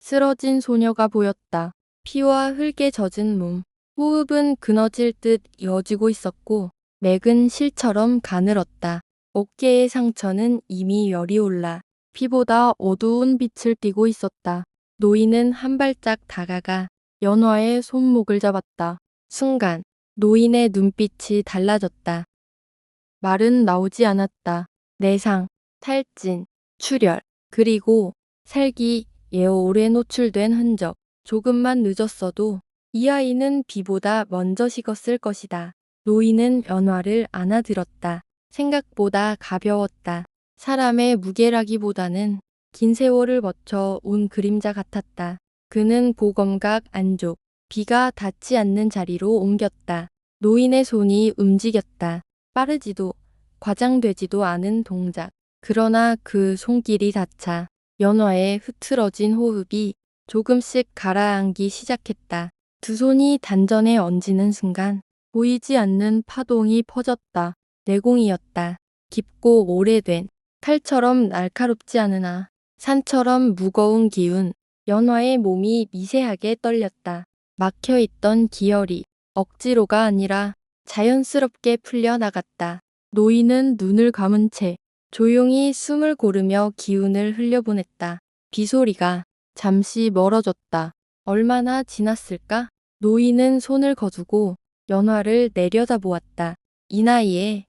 쓰러진 소녀가 보였다. 피와 흙에 젖은 몸. 호흡은 끊어질 듯 이어지고 있었고 맥은 실처럼 가늘었다. 어깨의 상처는 이미 열이 올라 피보다 어두운 빛을 띠고 있었다. 노인은 한 발짝 다가가 연화의 손목을 잡았다. 순간 노인의 눈빛이 달라졌다. 말은 나오지 않았다. 내상, 탈진, 출혈, 그리고 살기에 오래 노출된 흔적. 조금만 늦었어도 이 아이는 비보다 먼저 식었을 것이다. 노인은 연화를 안아들었다. 생각보다 가벼웠다. 사람의 무게라기보다는 긴 세월을 거쳐 온 그림자 같았다. 그는 보검각 안쪽, 비가 닿지 않는 자리로 옮겼다. 노인의 손이 움직였다. 빠르지도 과장되지도 않은 동작. 그러나 그 손길이 닿자 연화의 흐트러진 호흡이 조금씩 가라앉기 시작했다. 두 손이 단전에 얹히는 순간 보이지 않는 파동이 퍼졌다. 내공이었다. 깊고 오래된 칼처럼 날카롭지 않으나 산처럼 무거운 기운. 연화의 몸이 미세하게 떨렸다. 막혀있던 기혈이 억지로가 아니라 자연스럽게 풀려나갔다. 노인은 눈을 감은 채 조용히 숨을 고르며 기운을 흘려보냈다. 비소리가 잠시 멀어졌다. 얼마나 지났을까? 노인은 손을 거두고 연화를 내려다보았다. 이 나이에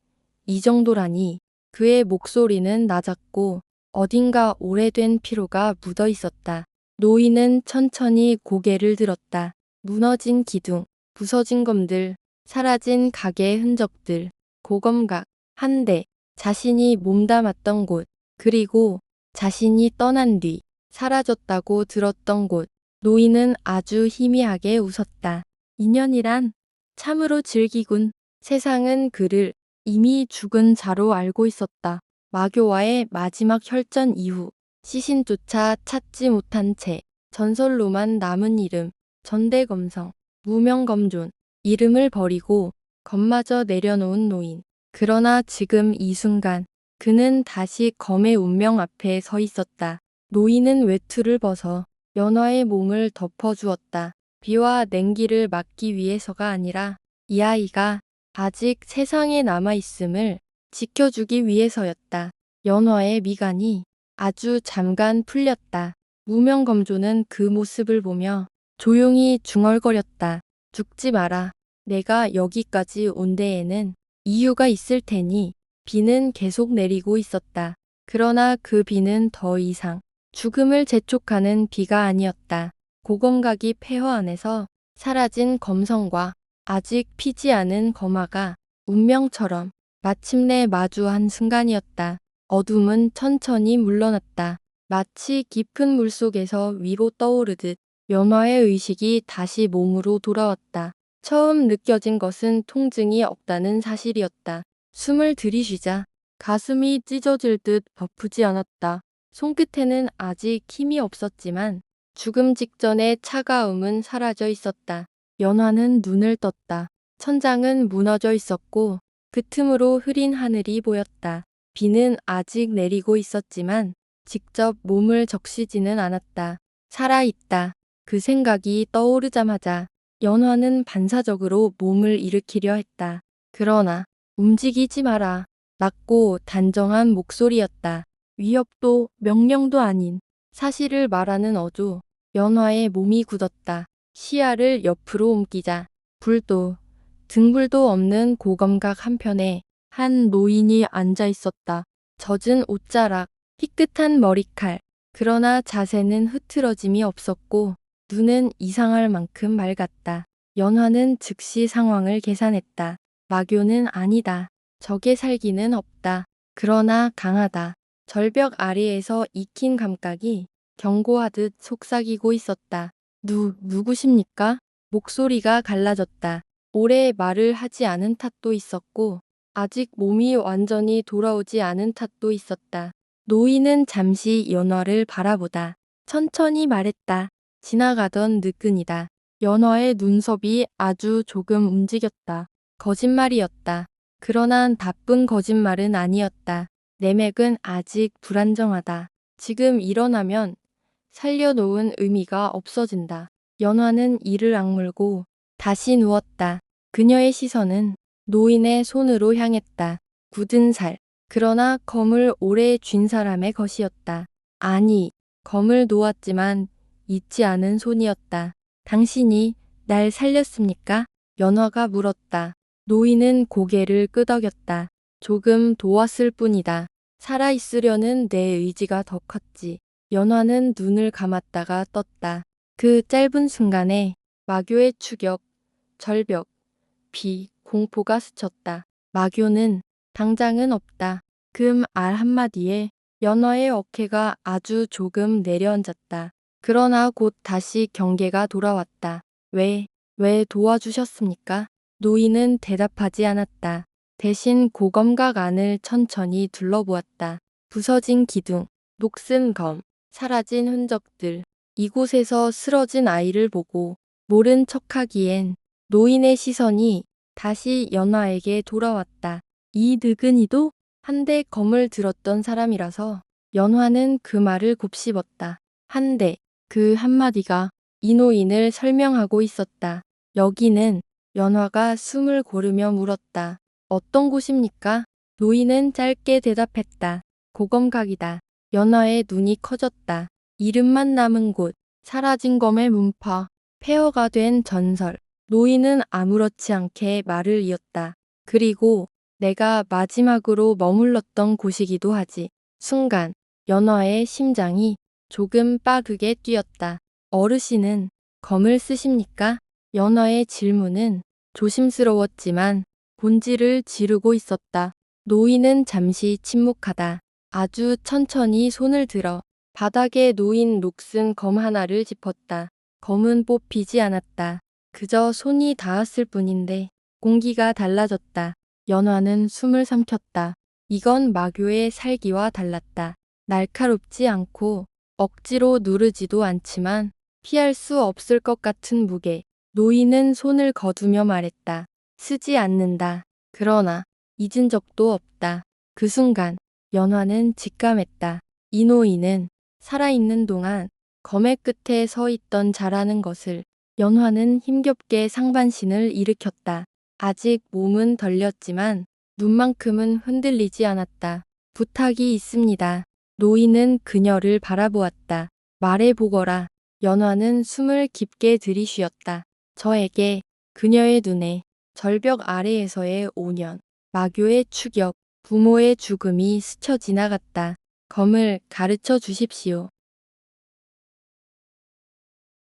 이 정도라니. 그의 목소리는 낮았고 어딘가 오래된 피로가 묻어 있었다. 노인은 천천히 고개를 들었다. 무너진 기둥, 부서진 검들, 사라진 가게의 흔적들, 고검각, 한 대, 자신이 몸담았던 곳, 그리고 자신이 떠난 뒤 사라졌다고 들었던 곳. 노인은 아주 희미하게 웃었다. 인연이란 참으로 즐기군. 세상은 그를 이미 죽은 자로 알고 있었다. 마교와의 마지막 혈전 이후 시신조차 찾지 못한 채 전설로만 남은 이름, 전대검성, 무명검존, 이름을 버리고 검마저 내려놓은 노인. 그러나 지금 이 순간 그는 다시 검의 운명 앞에 서 있었다. 노인은 외투를 벗어 연화의 몸을 덮어주었다. 비와 냉기를 막기 위해서가 아니라 이 아이가 아직 세상에 남아있음을 지켜주기 위해서였다. 연화의 미간이 아주 잠깐 풀렸다. 무명검조는 그 모습을 보며 조용히 중얼거렸다. 죽지 마라. 내가 여기까지 온 데에는 이유가 있을 테니. 비는 계속 내리고 있었다. 그러나 그 비는 더 이상 죽음을 재촉하는 비가 아니었다. 고검각이 폐허 안에서 사라진 검성과 아직 피지 않은 검화가 운명처럼 마침내 마주한 순간이었다. 어둠은 천천히 물러났다. 마치 깊은 물속에서 위로 떠오르듯 연화의 의식이 다시 몸으로 돌아왔다. 처음 느껴진 것은 통증이 없다는 사실이었다. 숨을 들이쉬자 가슴이 찢어질 듯 아프지 않았다. 손끝에는 아직 힘이 없었지만 죽음 직전의 차가움은 사라져 있었다. 연화는 눈을 떴다. 천장은 무너져 있었고 그 틈으로 흐린 하늘이 보였다. 비는 아직 내리고 있었지만 직접 몸을 적시지는 않았다. 살아있다. 그 생각이 떠오르자마자 연화는 반사적으로 몸을 일으키려 했다. 그러나 움직이지 마라. 낮고 단정한 목소리였다. 위협도 명령도 아닌 사실을 말하는 어조. 연화의 몸이 굳었다. 시야를 옆으로 옮기자 불도 등불도 없는 고검각 한편에 한 노인이 앉아 있었다. 젖은 옷자락, 희끗한 머리칼. 그러나 자세는 흐트러짐이 없었고 눈은 이상할 만큼 맑았다. 연화는 즉시 상황을 계산했다. 마교는 아니다. 적의 살기는 없다. 그러나 강하다. 절벽 아래에서 익힌 감각이 경고하듯 속삭이고 있었다. 누구십니까? 목소리가 갈라졌다. 오래 말을 하지 않은 탓도 있었고 아직 몸이 완전히 돌아오지 않은 탓도 있었다. 노인은 잠시 연화를 바라보다 천천히 말했다. 지나가던 느끈이다. 연화의 눈썹이 아주 조금 움직였다. 거짓말이었다. 그러나 나쁜 거짓말은 아니었다. 내 맥은 아직 불안정하다. 지금 일어나면 살려놓은 의미가 없어진다. 연화는 이를 악물고 다시 누웠다. 그녀의 시선은 노인의 손으로 향했다. 굳은 살. 그러나 검을 오래 쥔 사람의 것이었다. 아니, 검을 놓았지만 잊지 않은 손이었다. 당신이 날 살렸습니까? 연화가 물었다. 노인은 고개를 끄덕였다. 조금 도왔을 뿐이다. 살아있으려는 내 의지가 더 컸지. 연화는 눈을 감았다가 떴다. 그 짧은 순간에 마교의 추격, 절벽, 비, 공포가 스쳤다. 마교는 당장은 없다. 금 알 한마디에 연화의 어깨가 아주 조금 내려앉았다. 그러나 곧 다시 경계가 돌아왔다. 왜 도와주셨습니까? 노인은 대답하지 않았다. 대신 고검각 안을 천천히 둘러보았다. 부서진 기둥, 녹슨 검, 사라진 흔적들. 이곳에서 쓰러진 아이를 보고 모른 척하기엔 노인의 시선이 다시 연화에게 돌아왔다. 이 늙은이도 한때 검을 들었던 사람이라서 연화는 그 말을 곱씹었다. 한때 그 한마디가 이 노인을 설명하고 있었다. 여기는 연화가 숨을 고르며 물었다. 어떤 곳입니까? 노인은 짧게 대답했다. 고검각이다. 연화의 눈이 커졌다. 이름만 남은 곳, 사라진 검의 문파, 폐허가 된 전설. 노인은 아무렇지 않게 말을 이었다. 그리고 내가 마지막으로 머물렀던 곳이기도 하지. 순간 연화의 심장이 조금 빠르게 뛰었다. 어르신은 검을 쓰십니까? 연화의 질문은 조심스러웠지만 본질을 지르고 있었다. 노인은 잠시 침묵하다. 아주 천천히 손을 들어 바닥에 놓인 녹슨 검 하나를 짚었다. 검은 뽑히지 않았다. 그저 손이 닿았을 뿐인데 공기가 달라졌다. 연화는 숨을 삼켰다. 이건 마교의 살기와 달랐다. 날카롭지 않고 억지로 누르지도 않지만 피할 수 없을 것 같은 무게. 노인은 손을 거두며 말했다. 쓰지 않는다. 그러나 잊은 적도 없다. 그 순간 연화는 직감했다. 이 노인은 살아있는 동안 검의 끝에 서 있던 자라는 것을. 연화는 힘겹게 상반신을 일으켰다. 아직 몸은 덜렸지만 눈만큼은 흔들리지 않았다. 부탁이 있습니다. 노인은 그녀를 바라보았다. 말해보거라. 연화는 숨을 깊게 들이쉬었다. 저에게 그녀의 눈에 절벽 아래에서의 5년, 마교의 추격, 부모의 죽음이 스쳐 지나갔다. 검을 가르쳐 주십시오.